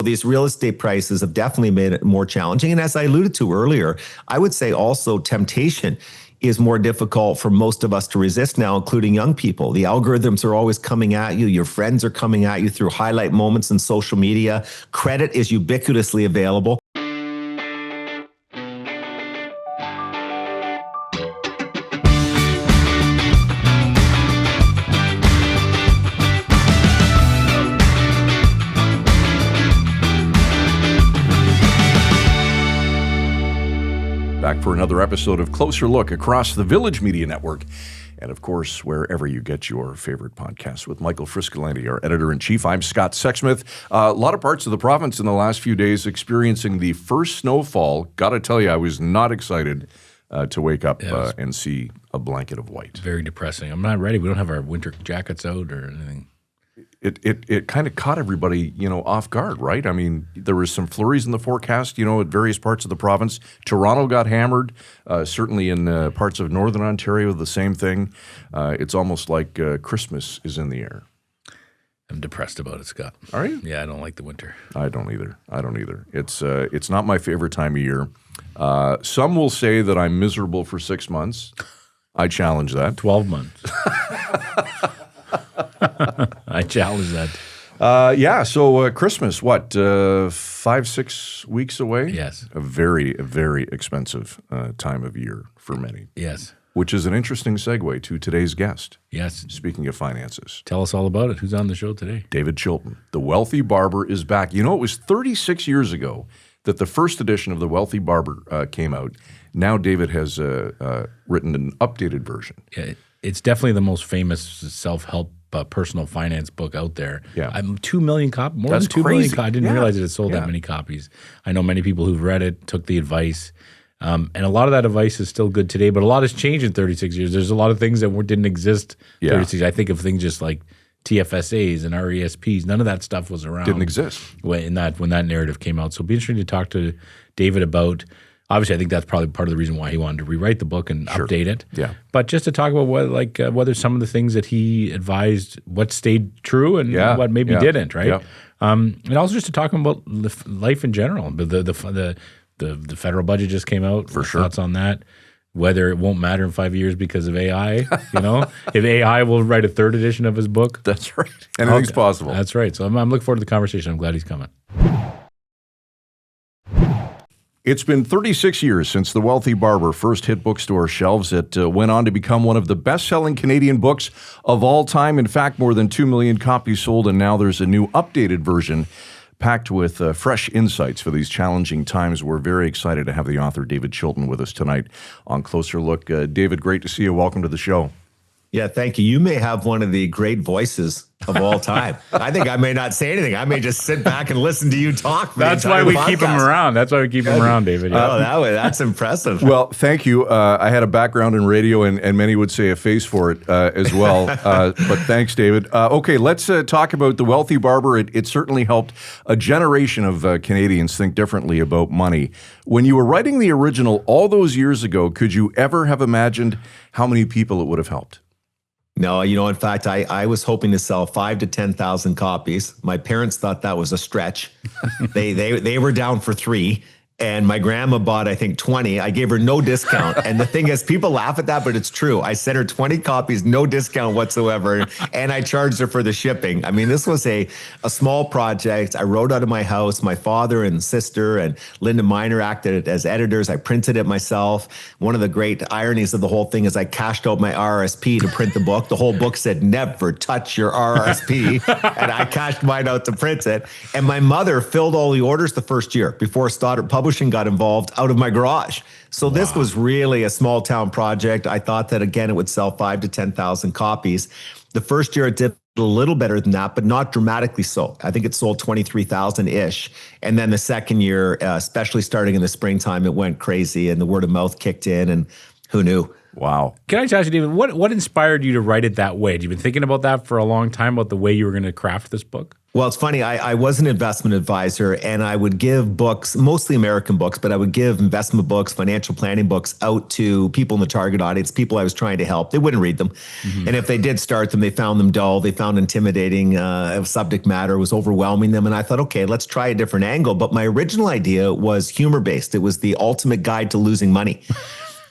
These real estate prices have definitely made it more challenging. And as I alluded to earlier, I would say also temptation is more difficult for most of us to resist now, including young people. The algorithms are always coming at you. Your friends are coming at you through highlight moments in social media. Credit is ubiquitously available. Back for another episode of Closer Look across the Village Media Network. And of course, wherever you get your favorite podcasts with Michael Friscolanti, our editor-in-chief. I'm Scott Sexsmith. A lot of parts of the province in the last few days experiencing the first snowfall. Got to tell you, I was not excited to wake up and see a blanket of white. Very depressing. I'm not ready. We don't have our winter jackets out or anything. It kind of caught everybody, off guard, right? I mean, there was some flurries in the forecast, at various parts of the province. Toronto got hammered, certainly in parts of northern Ontario, the same thing. It's almost like Christmas is in the air. I'm depressed about it, Scott. Are you? Yeah, I don't like the winter. I don't either. It's not my favorite time of year. Some will say that I'm miserable for 6 months. I challenge that. 12 months. I challenge that. So Christmas, 5-6 weeks away? Yes. A very, very expensive time of year for many. Yes. Which is an interesting segue to today's guest. Yes. Speaking of finances. Tell us all about it. Who's on the show today? David Chilton. The Wealthy Barber is back. It was 36 years ago that the first edition of The Wealthy Barber came out. Now David has written an updated version. Yeah, it's definitely the most famous self-help personal finance book out there. Yeah. I'm 2 million copies, more That's than 2 crazy. million copies. I didn't realize it had sold Yeah. that many copies. I know many people who've read it, took the advice, and a lot of that advice is still good today, but a lot has changed in 36 years. There's a lot of things that didn't exist 36 I think of things just like TFSAs and RRSPs. None of that stuff was around. Didn't exist. When that narrative came out. So it'll be interesting to talk to David about. Obviously, I think that's probably part of the reason why he wanted to rewrite the book and update it. Yeah. But just to talk about whether some of the things that he advised, what stayed true and what maybe didn't, right? Yeah. And also just to talk about life in general. The federal budget just came out. For sure. Thoughts on that? Whether it won't matter in 5 years because of AI, if AI will write a third edition of his book. That's right. Anything's possible. That's right. So I'm looking forward to the conversation. I'm glad he's coming. It's been 36 years since The Wealthy Barber first hit bookstore shelves. It went on to become one of the best-selling Canadian books of all time. In fact, more than 2 million copies sold, and now there's a new updated version packed with fresh insights for these challenging times. We're very excited to have the author, David Chilton, with us tonight on Closer Look. David, great to see you. Welcome to the show. Yeah, thank you. You may have one of the great voices of all time. I think I may not say anything. I may just sit back and listen to you talk. That's why we keep him around. That's why we keep him around, David. Yeah. That's impressive. Well, thank you. I had a background in radio, and many would say a face for it as well. But thanks, David. Okay, let's talk about The Wealthy Barber. It certainly helped a generation of Canadians think differently about money. When you were writing the original all those years ago, could you ever have imagined how many people it would have helped? No, in fact, I was hoping to sell 5,000 to 10,000 copies. My parents thought that was a stretch. They were down for 3. And my grandma bought, I think, 20. I gave her no discount. And the thing is, people laugh at that, but it's true. I sent her 20 copies, no discount whatsoever. And I charged her for the shipping. I mean, this was a small project. I wrote out of my house. My father and sister and Linda Miner acted as editors. I printed it myself. One of the great ironies of the whole thing is I cashed out my RRSP to print the book. The whole book said, never touch your RRSP. And I cashed mine out to print it. And my mother filled all the orders the first year before Stoddard Publishing got involved out of my garage. So this was really a small town project. I thought that, again, it would sell 5,000 to 10,000 copies. The first year it did a little better than that, but not dramatically so. I think it sold 23,000-ish. And then the second year, especially starting in the springtime, it went crazy and the word of mouth kicked in, and who knew? Wow. Can I ask you, David, what inspired you to write it that way? Have you been thinking about that for a long time, about the way you were going to craft this book? Well, it's funny. I was an investment advisor, and I would give books, mostly American books, but I would give investment books, financial planning books out to people in the target audience, people I was trying to help. They wouldn't read them. And if they did start them, they found them dull. They found intimidating. Subject matter was overwhelming them. And I thought, okay, let's try a different angle. But my original idea was humor-based. It was the ultimate guide to losing money.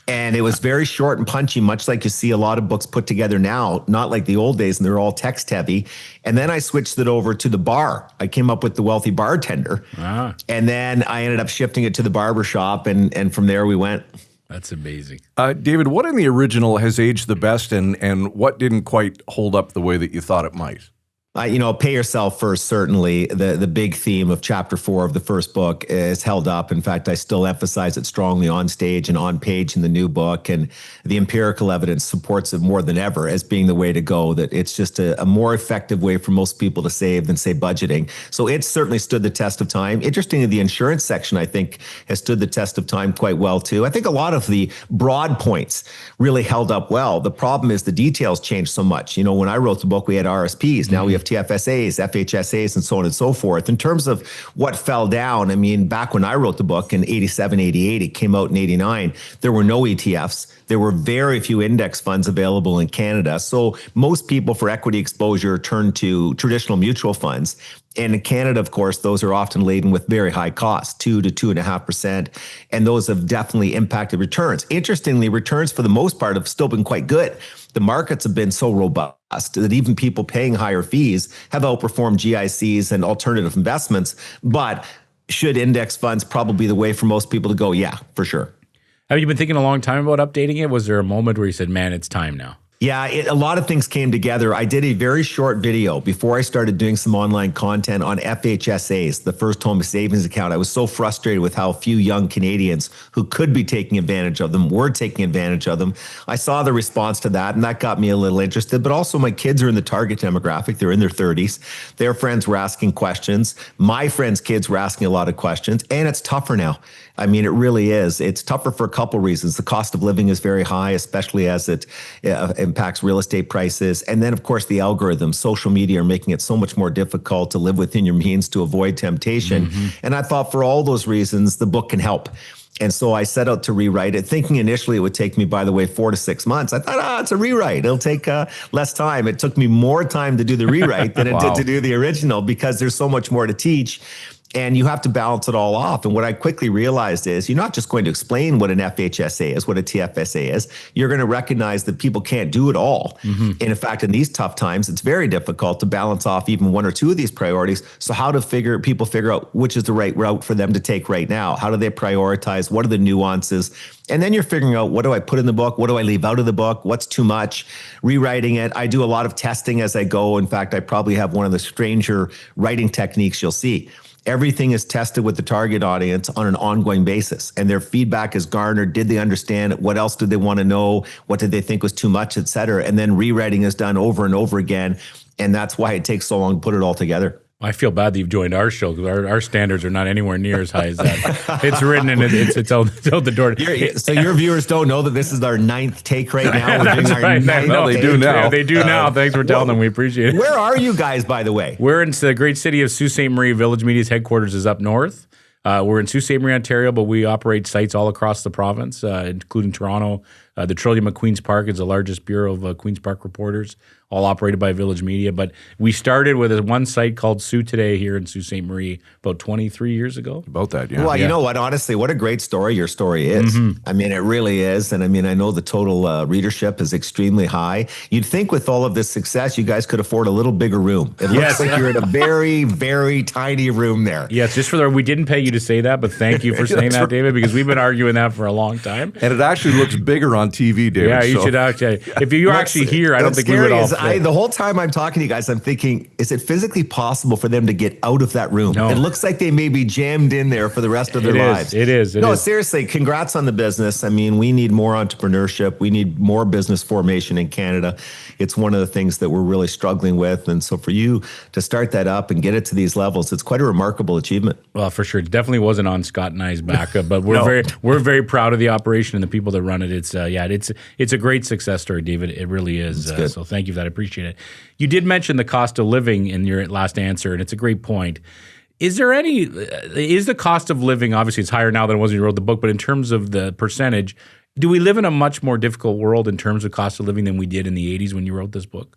And it was very short and punchy, much like you see a lot of books put together now, not like the old days, and they're all text heavy. And then I switched it over to the bar. I came up with the Wealthy Bartender. And then I ended up shifting it to the barber shop, and from there we went. That's amazing. David, what in the original has aged the best, and what didn't quite hold up the way that you thought it might? Pay yourself first, certainly. The big theme of chapter 4 of the first book is held up. In fact, I still emphasize it strongly on stage and on page in the new book. And the empirical evidence supports it more than ever as being the way to go, that it's just a more effective way for most people to save than, say, budgeting. So it's certainly stood the test of time. Interestingly, the insurance section, I think, has stood the test of time quite well, too. I think a lot of the broad points really held up well. The problem is the details changed so much. When I wrote the book, we had RRSPs. Now we have TFSAs, FHSAs, and so on and so forth. In terms of what fell down, back when I wrote the book in 87, 88, it came out in 89, there were no ETFs. There were very few index funds available in Canada. So most people for equity exposure turned to traditional mutual funds. And in Canada, of course, those are often laden with very high costs, 2 to 2.5%. And those have definitely impacted returns. Interestingly, returns for the most part have still been quite good. The markets have been so robust that even people paying higher fees have outperformed GICs and alternative investments. But should index funds probably be the way for most people to go? Yeah, for sure. Have you been thinking a long time about updating it? Was there a moment where you said, man, it's time now? Yeah, a lot of things came together. I did a very short video before I started doing some online content on FHSAs, the first home savings account. I was so frustrated with how few young Canadians who could be taking advantage of them were taking advantage of them. I saw the response to that, and that got me a little interested. But also, my kids are in the target demographic. They're in their 30s. Their friends were asking questions. My friends' kids were asking a lot of questions, and it's tougher now. It really is. It's tougher for a couple reasons. The cost of living is very high, especially as it impacts real estate prices. And then, of course, the algorithms, social media are making it so much more difficult to live within your means to avoid temptation. And I thought for all those reasons, the book can help. And so I set out to rewrite it, thinking initially it would take me, by the way, 4 to 6 months. I thought, it's a rewrite. It'll take less time. It took me more time to do the rewrite than it did to do the original, because there's so much more to teach. And you have to balance it all off. And what I quickly realized is you're not just going to explain what an FHSA is, what a TFSA is. You're going to recognize that people can't do it all. And in fact, in these tough times, it's very difficult to balance off even 1 or 2 of these priorities. So how do people figure out which is the right route for them to take right now? How do they prioritize? What are the nuances? And then you're figuring out, what do I put in the book? What do I leave out of the book? What's too much? Rewriting it. I do a lot of testing as I go. In fact, I probably have one of the stranger writing techniques you'll see. Everything is tested with the target audience on an ongoing basis, and their feedback is garnered. Did they understand it? What else did they want to know? What did they think was too much, et cetera? And then rewriting is done over and over again. And that's why it takes so long to put it all together. I feel bad that you've joined our show, because our standards are not anywhere near as high as that. It's written and it's out the door. So your viewers don't know that this is our 9th take right now. We're doing our right. 9th No, take. they do now. Yeah, they do now. Thanks for telling them. We appreciate it. Where are you guys, by the way? We're in the great city of Sault Ste. Marie. Village Media's headquarters is up north. We're in Sault Ste. Marie, Ontario, but we operate sites all across the province, including Toronto. The Trillium at Queen's Park is the largest bureau of Queen's Park reporters, all operated by Village Media. But we started with one site called Sault Today here in Sault Ste. Marie about 23 years ago. About that, yeah. Well, you know what? Honestly, what a great story your story is. It really is. And I know the total readership is extremely high. You'd think with all of this success, you guys could afford a little bigger room. It looks like you're in a very, very tiny room there. Yes, just for we didn't pay you to say that, but thank you for saying that, David, because we've been arguing that for a long time. And it actually looks bigger on TV, David. Yeah, you should actually. If you're actually here, I don't think we would all. The whole time I'm talking to you guys, I'm thinking, is it physically possible for them to get out of that room? No. It looks like they may be jammed in there for the rest of their lives. It is. Seriously, congrats on the business. We need more entrepreneurship. We need more business formation in Canada. It's one of the things that we're really struggling with. And so for you to start that up and get it to these levels, it's quite a remarkable achievement. Well, for sure. It definitely wasn't on Scott and I's back, but we're very proud of the operation and the people that run it. It's Yeah, it's a great success story, David. It really is. So thank you for that. I appreciate it. You did mention the cost of living in your last answer, and it's a great point. Is the cost of living, obviously it's higher now than it was when you wrote the book, but in terms of the percentage, do we live in a much more difficult world in terms of cost of living than we did in the 80s when you wrote this book?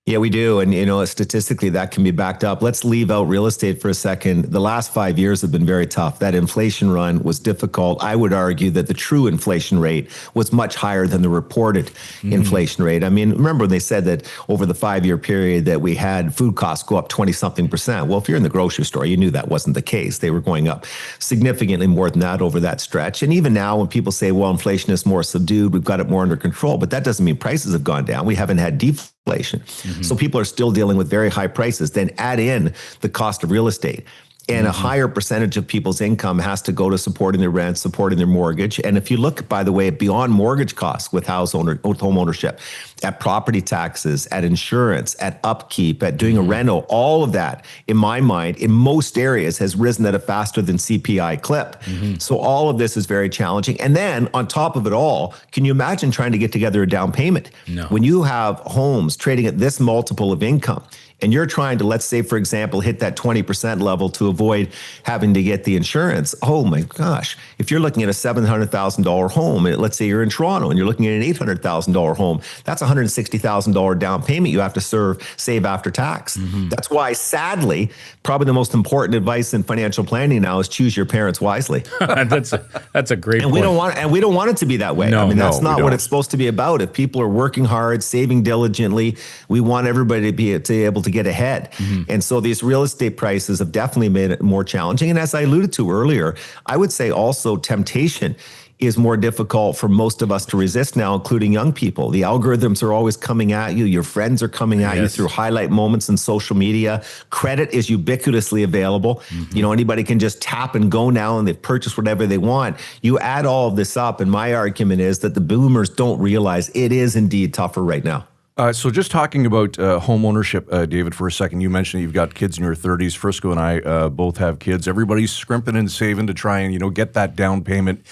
Yeah, we do. And, statistically, that can be backed up. Let's leave out real estate for a second. The last 5 years have been very tough. That inflation run was difficult. I would argue that the true inflation rate was much higher than the reported inflation rate. I mean, remember they said that over the 5-year period that we had food costs go up 20-something%. Well, if you're in the grocery store, you knew that wasn't the case. They were going up significantly more than that over that stretch. And even now when people say, well, inflation is more subdued, we've got it more under control, but that doesn't mean prices have gone down. We haven't had deflation. So people are still dealing with very high prices. Then add in the cost of real estate. And a higher percentage of people's income has to go to supporting their rent, supporting their mortgage. And if you look, by the way, beyond mortgage costs with home ownership, at property taxes, at insurance, at upkeep, at doing a rental, all of that, in my mind, in most areas has risen at a faster than CPI clip. So all of this is very challenging. And then on top of it all, can you imagine trying to get together a down payment? No. When you have homes trading at this multiple of income, and you're trying to, let's say, for example, hit that 20% level to avoid having to get the insurance. Oh my gosh. If you're looking at a $700,000 home, and let's say you're in Toronto and you're looking at an $800,000 home, that's a $160,000 down payment you have to save after tax. That's why, sadly, probably the most important advice in financial planning now is choose your parents wisely. That's a great And point. we don't want it to be that way. No, I mean, no, that's we not don't. what it's supposed to be about. If people are working hard, saving diligently, we want everybody to be able to get ahead. And so these real estate prices have definitely made it more challenging. And as I alluded to earlier, I would say also temptation is more difficult for most of us to resist now, including young people. The algorithms are always coming at you. Your friends are coming at you through highlight moments in social media. Credit is ubiquitously available. Anybody can just tap and go now and they've purchased whatever they want. You add all of this up, and my argument is that the boomers don't realize it is indeed tougher right now. So just talking about home ownership, David, for a second, you mentioned you've got kids in your 30s. Frisco and I both have kids. Everybody's scrimping and saving to try and, get that down payment.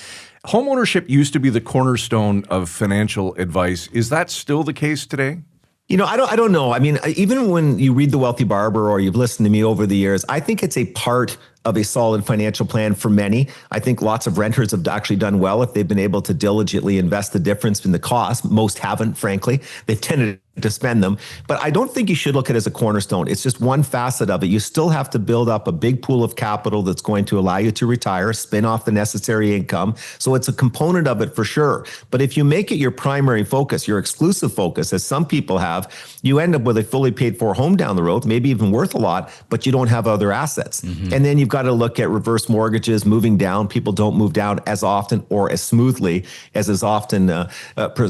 Home ownership used to be the cornerstone of financial advice. Is that still the case today? I don't know. I mean, even when you read The Wealthy Barber or you've listened to me over the years, I think it's a part of a solid financial plan for many. I think lots of renters have actually done well if they've been able to diligently invest the difference in the cost. Most haven't, frankly. They've tended to spend them. But I don't think you should look at it as a cornerstone. It's just one facet of it. You still have to build up a big pool of capital that's going to allow you to retire, spin off the necessary income. So it's a component of it for sure. But if you make it your primary focus, your exclusive focus, as some people have, you end up with a fully paid for home down the road, maybe even worth a lot, but you don't have other assets. And then you've got to look at reverse mortgages, moving down. People don't move down as often or as smoothly as is often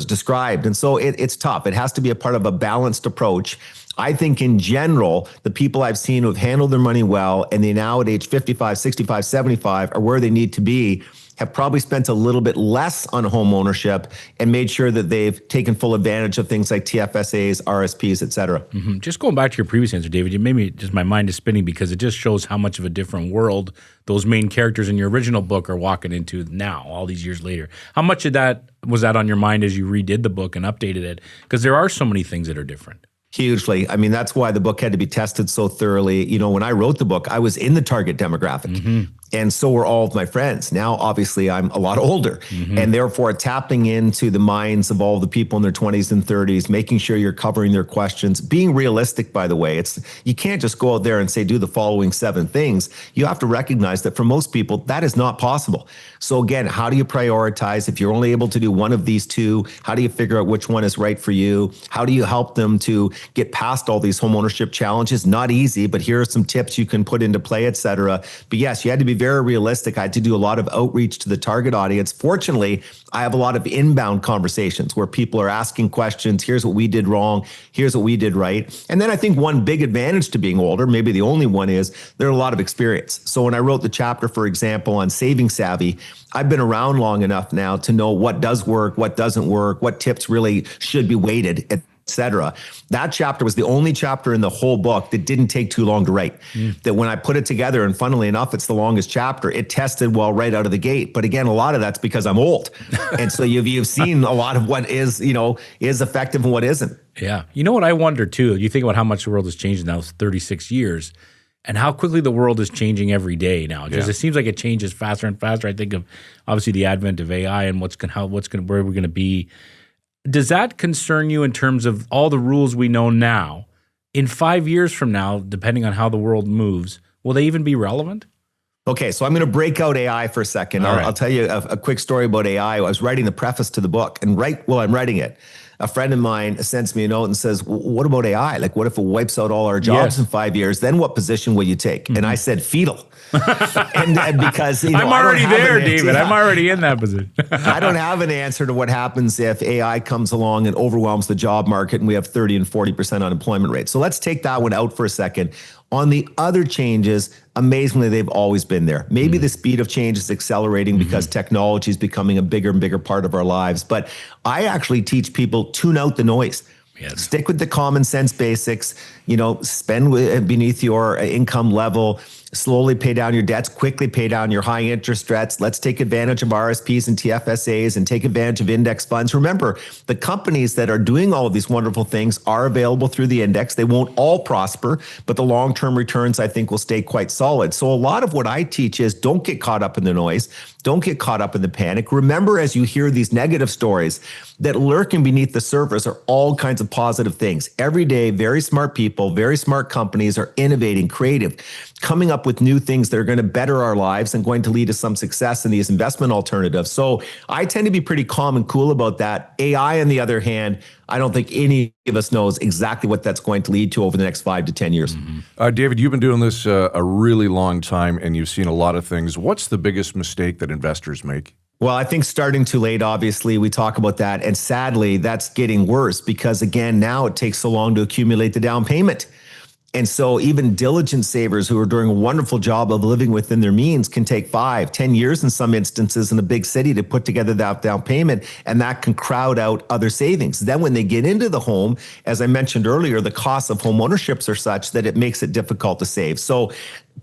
described. And so it's tough. It has to be a part of a balanced approach. I think in general, the people I've seen who've handled their money well and they now at age 55, 65, 75 are where they need to be, have probably spent a little bit less on home ownership and made sure that they've taken full advantage of things like TFSAs, RSPs, et cetera. Just going back to your previous answer, David, you made me my mind is spinning because it just shows how much of a different world those main characters in your original book are walking into now, all these years later. How much of that was that on your mind as you redid the book and updated it? Because there are so many things that are different. Hugely. I mean, that's why the book had to be tested so thoroughly. When I wrote the book, I was in the target demographic. And so were all of my friends. Now, obviously, I'm a lot older. And therefore, tapping into the minds of all the people in their 20s and 30s, making sure you're covering their questions, being realistic, by the way. You can't just go out there and say, do the following 7 things. You have to recognize that for most people, that is not possible. So again, how do you prioritize? If you're only able to do one of these 2, how do you figure out which one is right for you? How do you help them to get past all these homeownership challenges? Not easy, but here are some tips you can put into play, et cetera. But yes, you had to be very realistic. I had to do a lot of outreach to the target audience. Fortunately, I have a lot of inbound conversations where people are asking questions. Here's what we did wrong. Here's what we did right. And then I think one big advantage to being older, maybe the only one, is there's a lot of experience. So when I wrote the chapter, for example, on saving savvy, I've been around long enough now to know what does work, what doesn't work, what tips really should be weighted, et etc. That chapter was the only chapter in the whole book that didn't take too long to write. That when I put it together, and funnily enough, it's the longest chapter, it tested well right out of the gate. But again, a lot of that's because I'm old. And so you've seen a lot of what is effective and what isn't. Yeah. You know what I wonder too? You think about how much the world has changed in those 36 years and how quickly the world is changing every day now. Just it seems like it changes faster and faster. I think of obviously the advent of AI and where we're going to be. Does that concern you in terms of all the rules we know now? In 5 years from now, depending on how the world moves, will they even be relevant? Okay, so I'm going to break out AI for a second. I'll tell you a quick story about AI. I was writing the preface to the book, and right while I'm writing it, a friend of mine sends me a note and says, what about AI? Like, what if it wipes out all our jobs in 5 years? Then what position will you take? And I said, fetal. and because I'm already there, David. I'm already in that position. I don't have an answer to what happens if AI comes along and overwhelms the job market and we have 30 and 40% unemployment rate. So let's take that one out for a second. On the other changes, amazingly, they've always been there. Maybe the speed of change is accelerating because technology is becoming a bigger and bigger part of our lives. But I actually teach people, tune out the noise. Yes. Stick with the common sense basics, spend beneath your income level, slowly pay down your debts, quickly pay down your high interest debts. Let's take advantage of RRSPs and TFSAs and take advantage of index funds. Remember, the companies that are doing all of these wonderful things are available through the index. They won't all prosper, but the long-term returns, I think, will stay quite solid. So a lot of what I teach is don't get caught up in the noise. Don't get caught up in the panic. Remember, as you hear these negative stories, that lurking beneath the surface are all kinds of positive things. Every day, very smart people, very smart companies are innovating, creative, coming up with new things that are going to better our lives and going to lead to some success in these investment alternatives. So I tend to be pretty calm and cool about that. AI, on the other hand, I don't think any of us knows exactly what that's going to lead to over the next 5 to 10 years. David, you've been doing this a really long time and you've seen a lot of things. What's the biggest mistake that investors make? Well, I think starting too late, obviously, we talk about that. And sadly, that's getting worse because, again, now it takes so long to accumulate the down payment. And so even diligent savers who are doing a wonderful job of living within their means can take 5, 10 years in some instances in a big city to put together that down payment, and that can crowd out other savings. Then when they get into the home, as I mentioned earlier, the costs of home ownerships are such that it makes it difficult to save. So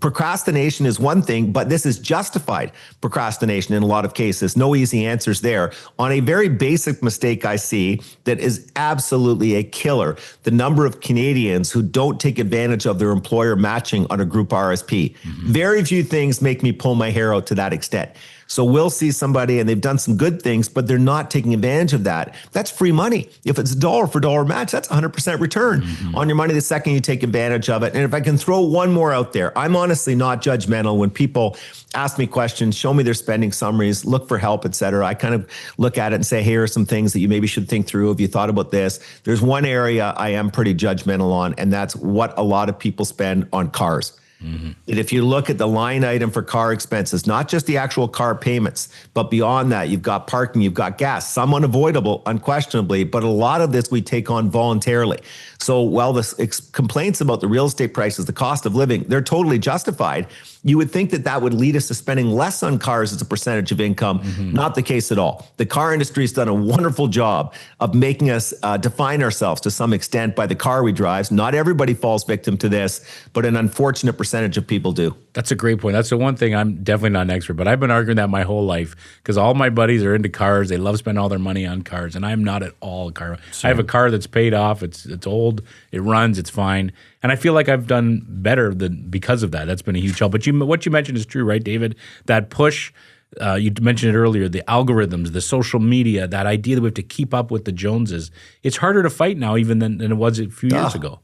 procrastination is one thing, but this is justified procrastination in a lot of cases. No easy answers there. On a very basic mistake I see that is absolutely a killer, the number of Canadians who don't take advantage of their employer matching on a group RSP. Very few things make me pull my hair out to that extent. So we'll see somebody and they've done some good things, but they're not taking advantage of that. That's free money. If it's dollar for dollar match, that's 100% return on your money the second you take advantage of it. And if I can throw one more out there, I'm honestly not judgmental when people ask me questions, show me their spending summaries, look for help, et cetera. I kind of look at it and say, here are some things that you maybe should think through. Have you thought about this? There's one area I am pretty judgmental on, and that's what a lot of people spend on cars. And if you look at the line item for car expenses, not just the actual car payments, but beyond that, you've got parking, you've got gas, some unavoidable, unquestionably, but a lot of this we take on voluntarily. So while the complaints about the real estate prices, the cost of living, they're totally justified. You would think that that would lead us to spending less on cars as a percentage of income. Not the case at all. The car industry has done a wonderful job of making us define ourselves to some extent by the car we drive. Not everybody falls victim to this, but an unfortunate percentage of people do. That's a great point. That's the one thing I'm definitely not an expert, but I've been arguing that my whole life because all my buddies are into cars. They love spending all their money on cars, and I'm not at all a car. I have a car that's paid off. It's old. It runs. It's fine. And I feel like I've done better because of that. That's been a huge help. But what you mentioned is true, right, David? That push, you mentioned it earlier, the algorithms, the social media, that idea that we have to keep up with the Joneses. It's harder to fight now even than it was a few years ago.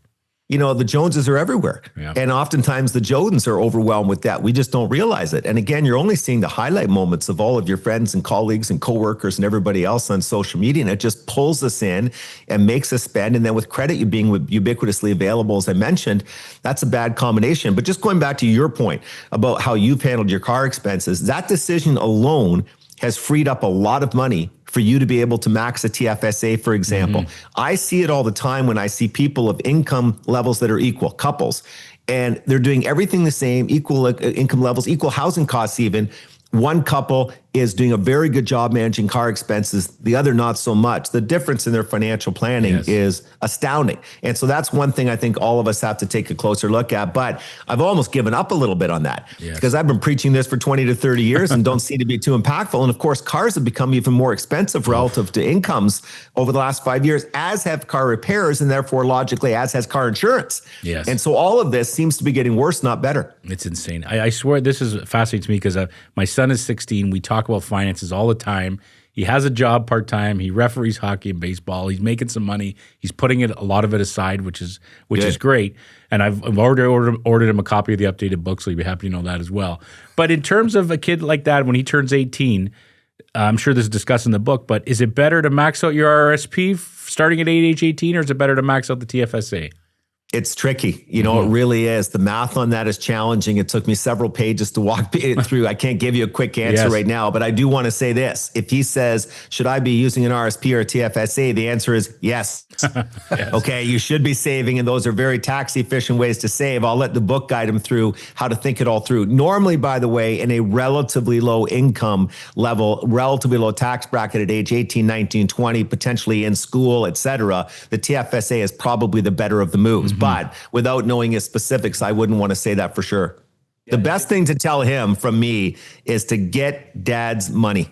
You know, the Joneses are everywhere. Yeah. And oftentimes the Jodens are overwhelmed with that. We just don't realize it. And again, you're only seeing the highlight moments of all of your friends and colleagues and coworkers and everybody else on social media. And it just pulls us in and makes us spend. And then with credit being ubiquitously available, as I mentioned, that's a bad combination. But just going back to your point about how you've handled your car expenses, that decision alone has freed up a lot of money for you to be able to max a TFSA, for example. I see it all the time when I see people of income levels that are equal, couples, and they're doing everything the same, equal income levels, equal housing costs even. One couple is doing a very good job managing car expenses, the other not so much. The difference in their financial planning is astounding. And so that's one thing I think all of us have to take a closer look at. But I've almost given up a little bit on that because I've been preaching this for 20 to 30 years and don't seem to be too impactful. And of course, cars have become even more expensive relative to incomes over the last 5 years, as have car repairs, and therefore logically, as has car insurance. Yes. And so all of this seems to be getting worse, not better. It's insane. I swear this is fascinating to me because my son is 16. We talk about finances all the time. He has a job part-time. He referees hockey and baseball. He's making some money. He's putting a lot of it aside, which is great. And I've already ordered him a copy of the updated book, so he'd be happy to know that as well. But in terms of a kid like that, when he turns 18, I'm sure this is discussed in the book, but is it better to max out your RRSP starting at age 18, or is it better to max out the TFSA? It's tricky. You know, it really is. The math on that is challenging. It took me several pages to walk it through. I can't give you a quick answer right now, but I do want to say this. If he says, should I be using an RSP or a TFSA? The answer is yes. Okay, you should be saving, and those are very tax efficient ways to save. I'll let the book guide him through how to think it all through. Normally, by the way, in a relatively low income level, relatively low tax bracket at age 18, 19, 20, potentially in school, et cetera, the TFSA is probably the better of the moves. But without knowing his specifics, I wouldn't want to say that for sure. The best thing to tell him from me is to get dad's money.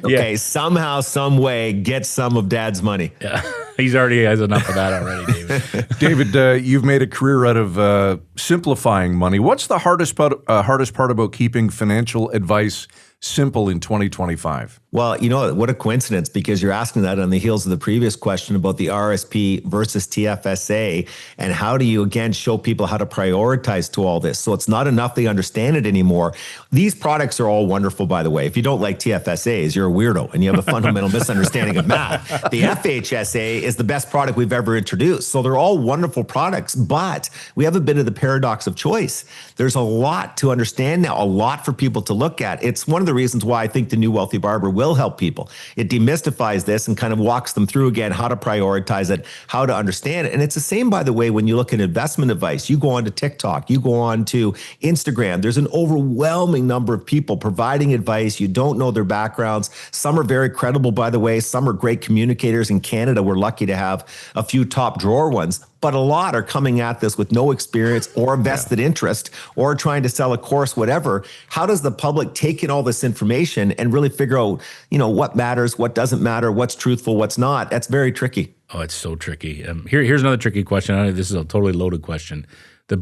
Okay, somehow, some way, get some of dad's money. Yeah. He's already has enough of that already, David. David, you've made a career out of simplifying money. What's the hardest part about keeping financial advice simple in 2025? Well, you know, what a coincidence, because you're asking that on the heels of the previous question about the RSP versus TFSA, and how do you, again, show people how to prioritize to all this? So it's not enough they understand it anymore. These products are all wonderful, by the way. If you don't like TFSAs, you're a weirdo and you have a fundamental misunderstanding of math. The FHSA is the best product we've ever introduced. So they're all wonderful products, but we have a bit of the paradox of choice. There's a lot to understand now, a lot for people to look at. It's one of the reasons why I think the new Wealthy Barber will help people. It demystifies this and kind of walks them through again how to prioritize it, how to understand it. And it's the same, by the way, when you look at investment advice. You go on to TikTok, you go on to Instagram. There's an overwhelming number of people providing advice. You don't know their backgrounds. Some are very credible, by the way. Some are great communicators. In Canada, we're lucky to have a few top drawer ones. But a lot are coming at this with no experience or vested interest, or trying to sell a course, whatever. How does the public take in all this information and really figure out, you know, what matters, what doesn't matter, what's truthful, what's not? That's very tricky. Oh, it's so tricky. Here's another tricky question. I know this is a totally loaded question. The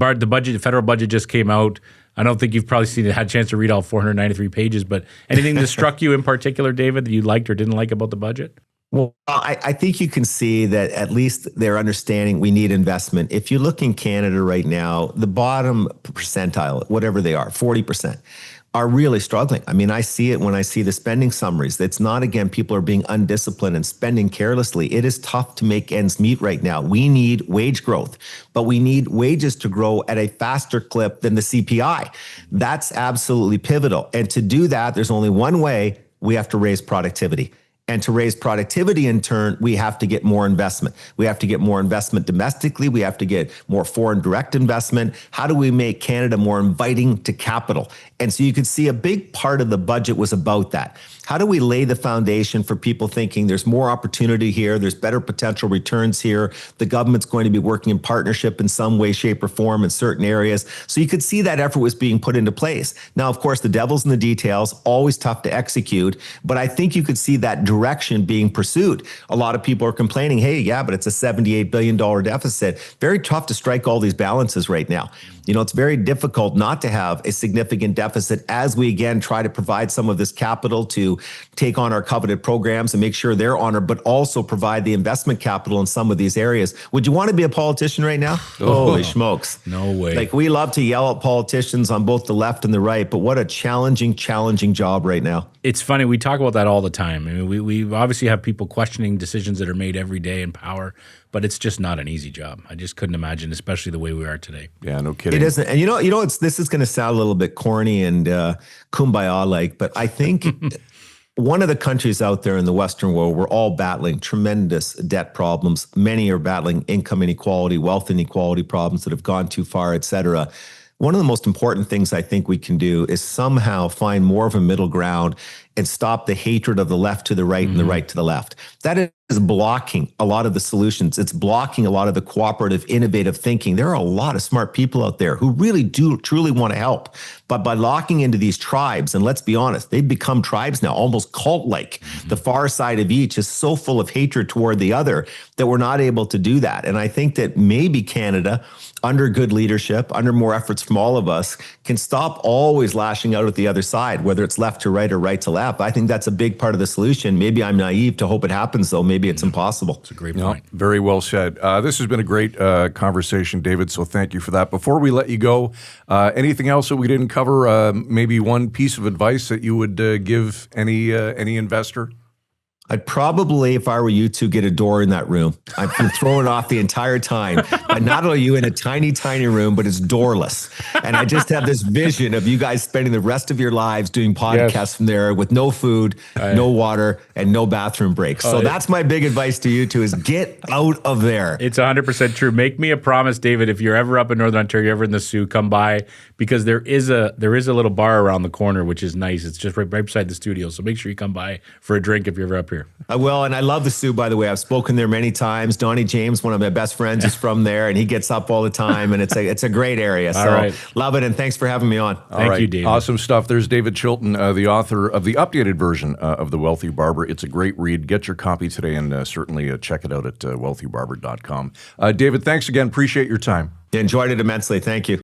federal budget just came out. I don't think you've probably had a chance to read all 493 pages, but anything that struck you in particular, David, that you liked or didn't like about the budget? Well, I think you can see that at least they're understanding we need investment. If you look in Canada right now, the bottom percentile, whatever they are, 40%, are really struggling. I mean, I see it when I see the spending summaries. It's not, again, people are being undisciplined and spending carelessly. It is tough to make ends meet right now. We need wage growth, but we need wages to grow at a faster clip than the CPI. That's absolutely pivotal. And to do that, there's only one way: we have to raise productivity. And to raise productivity in turn, we have to get more investment. We have to get more investment domestically. We have to get more foreign direct investment. How do we make Canada more inviting to capital? And so you could see a big part of the budget was about that. How do we lay the foundation for people thinking there's more opportunity here, there's better potential returns here, the government's going to be working in partnership in some way, shape, or form in certain areas? So you could see that effort was being put into place. Now, of course, the devil's in the details, always tough to execute, but I think you could see that direction being pursued. A lot of people are complaining, hey, yeah, but it's a $78 billion deficit. Very tough to strike all these balances right now. You know, it's very difficult not to have a significant deficit as we, again, try to provide some of this capital to take on our coveted programs and make sure they're honored, but also provide the investment capital in some of these areas. Would you want to be a politician right now? Holy smokes. No way. Like, we love to yell at politicians on both the left and the right, but what a challenging job right now. It's funny. We talk about that all the time. I mean, we obviously have people questioning decisions that are made every day in power, but it's just not an easy job. I just couldn't imagine, especially the way we are today. Yeah, no kidding. It isn't. And you know, this is going to sound a little bit corny and kumbaya-like, but I think one of the countries out there in the Western world, we're all battling tremendous debt problems. Many are battling income inequality, wealth inequality problems that have gone too far, et cetera. one of the most important things I think we can do is somehow find more of a middle ground and stop the hatred of the left to the right and the right to the left. That is blocking a lot of the solutions. It's blocking a lot of the cooperative, innovative thinking. There are a lot of smart people out there who really do truly want to help. But by locking into these tribes, and let's be honest, they've become tribes now, almost cult-like. The far side of each is so full of hatred toward the other that we're not able to do that. And I think that maybe Canada, under good leadership, under more efforts from all of us, can stop always lashing out at the other side, whether it's left to right or right to left. I think that's a big part of the solution. Maybe I'm naive to hope it happens, though. Maybe it's impossible. It's a great point. Very well said. This has been a great conversation, David, so thank you for that. Before we let you go, anything else that we didn't cover? Maybe one piece of advice that you would give any investor? I'd probably, if I were you, to get a door in that room. I've been throwing off the entire time. But not only are you in a tiny, tiny room, but it's doorless. And I just have this vision of you guys spending the rest of your lives doing podcasts from there with no food, no water, and no bathroom breaks. So that's my big advice to you two is get out of there. It's 100% true. Make me a promise, David, if you're ever up in Northern Ontario, ever in the Sioux, come by, because there is a little bar around the corner, which is nice. It's just right beside the studio. So make sure you come by for a drink if you're ever up here. I will, and I love the Sioux, by the way. I've spoken there many times. Donnie James, one of my best friends, is from there, and he gets up all the time, and it's a great area. So love it, and thanks for having me on. Thank you, David. Awesome stuff. There's David Chilton, the author of the updated version of The Wealthy Barber. It's a great read. Get your copy today, and certainly check it out at wealthybarber.com. David, thanks again. Appreciate your time. Enjoyed it immensely. Thank you.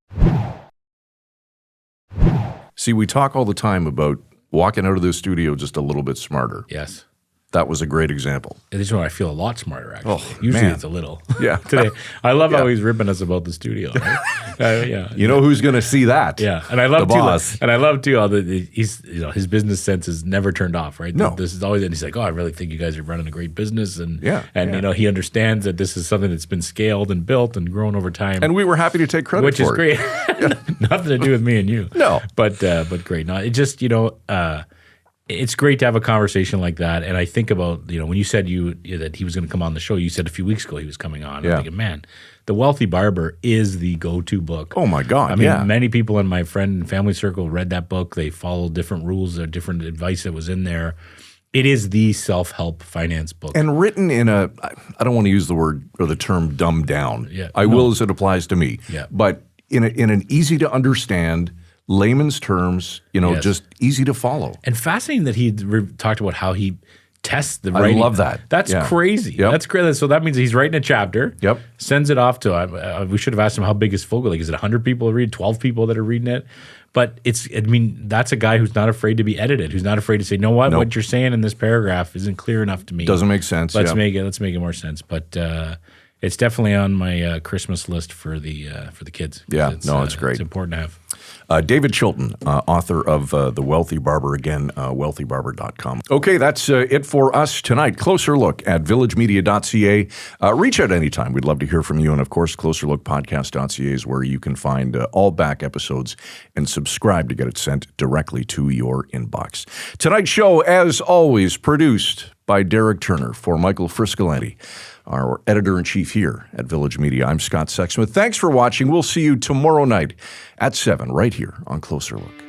See, we talk all the time about walking out of the studio just a little bit smarter. Yes. That was a great example. This is when I feel a lot smarter, actually. Oh, usually man. it's a little. Yeah. Today, I love how he's ripping us about the studio. Right? Yeah. You know who's going to see that? Yeah, and I love the boss. And I love too how he's his business sense is never turned off. Right? No. This is always, and he's like, oh, I really think you guys are running a great business, and he understands that this is something that's been scaled and built and grown over time. And we were happy to take credit which for it. is great. Nothing to do with me and you. No, but great. No, it just it's great to have a conversation like that. And I think about, when you said that he was going to come on the show, you said a few weeks ago he was coming on. I'm thinking, man, The Wealthy Barber is the go-to book. Oh, my God. I mean, many people in my friend and family circle read that book. They followed different rules or different advice that was in there. It is the self-help finance book. And written in I don't want to use the word or the term dumbed down. I will as it applies to me. Yeah. But in an easy to understand, layman's terms, just easy to follow. And fascinating that he talked about how he tests the writing. I love that. That's crazy. Yep. That's crazy. So that means he's writing a chapter. Yep. Sends it off to. We should have asked him how big his focal. Like, is it 100 people that read? 12 people that are reading it? But that's a guy who's not afraid to be edited. Who's not afraid to say, "No, what you're saying in this paragraph isn't clear enough to me. Doesn't make sense. Let's make it more sense." But it's definitely on my Christmas list for the kids. Yeah, it's great. It's important to have. David Chilton, author of The Wealthy Barber, again, wealthybarber.com. Okay, that's it for us tonight. Closer Look at villagemedia.ca. Reach out anytime. We'd love to hear from you. And, of course, closerlookpodcast.ca is where you can find all back episodes and subscribe to get it sent directly to your inbox. Tonight's show, as always, produced by Derek Turner for Michael Friscolanti, our editor-in-chief here at Village Media. I'm Scott Sexsmith. Thanks for watching. We'll see you tomorrow night at 7 right here on Closer Look.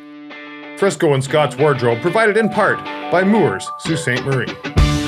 Frisco and Scott's Wardrobe provided in part by Moores, Sault Ste. Marie.